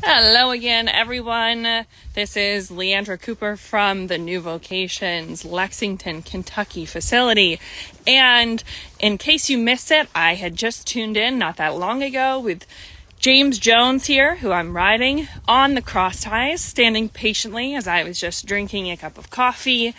Hello again, everyone. This is Leandra Cooper from the new Vocations Lexington, Kentucky facility. And in case you missed it, I had just tuned in not that long ago with James Jones here, who I'm riding on the cross ties, standing patiently as I was just drinking a cup of coffee.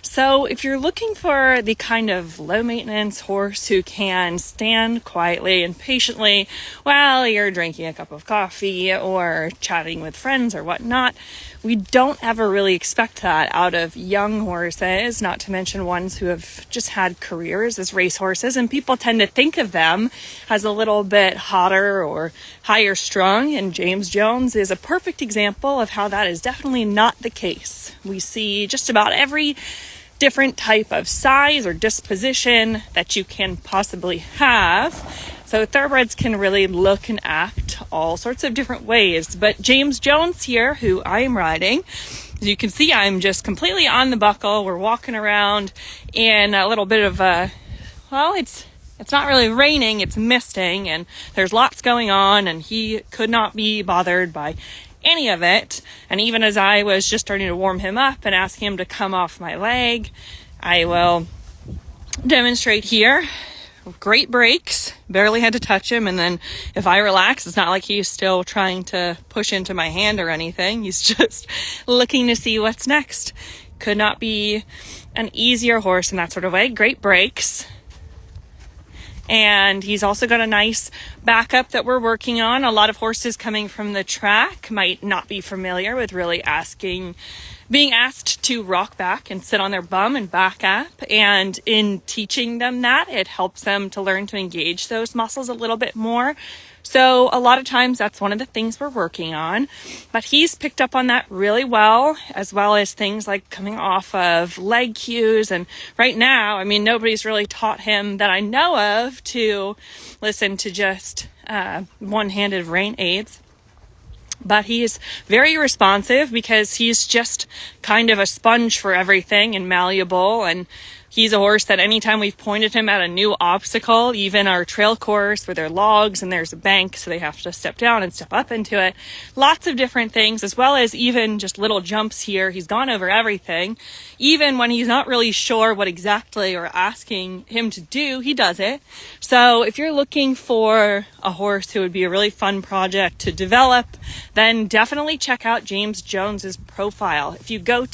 So if you're looking for the kind of low maintenance horse who can stand quietly and patiently while you're drinking a cup of coffee or chatting with friends or whatnot, we don't ever really expect that out of young horses, not to mention ones who have just had careers as racehorses, and people tend to think of them as a little bit hotter or higher strung, and James Jones is a perfect example of how that is definitely not the case. We see just about every different type of size or disposition that you can possibly have. So thoroughbreds can really look and act all sorts of different ways. But James Jones here, who I am riding, as you can see, I'm just completely on the buckle. We're walking around in a little bit of it's not really raining, it's misting, and there's lots going on, and he could not be bothered by any of it. And even as I was just starting to warm him up and ask him to come off my leg, I will demonstrate here. Great breaks, barely had to touch him, and then if I relax, it's not like he's still trying to push into my hand or anything. He's just looking to see what's next. Could not be an easier horse in that sort of way. Great breaks. And he's also got a nice backup that we're working on. A lot of horses coming from the track might not be familiar with really being asked to rock back and sit on their bum and back up. And in teaching them that, it helps them to learn to engage those muscles a little bit more. So a lot of times that's one of the things we're working on, but he's picked up on that really well as things like coming off of leg cues. And right now, nobody's really taught him that I know of to listen to just one-handed rein aids. But he's very responsive because he's just kind of a sponge for everything and malleable. And he's a horse that anytime we've pointed him at a new obstacle, even our trail course where there are logs and there's a bank, so they have to step down and step up into it. Lots of different things, as well as even just little jumps here. He's gone over everything. Even when he's not really sure what exactly we're asking him to do, he does it. So if you're looking for a horse who would be a really fun project to develop, then definitely check out James Jones's profile. If you go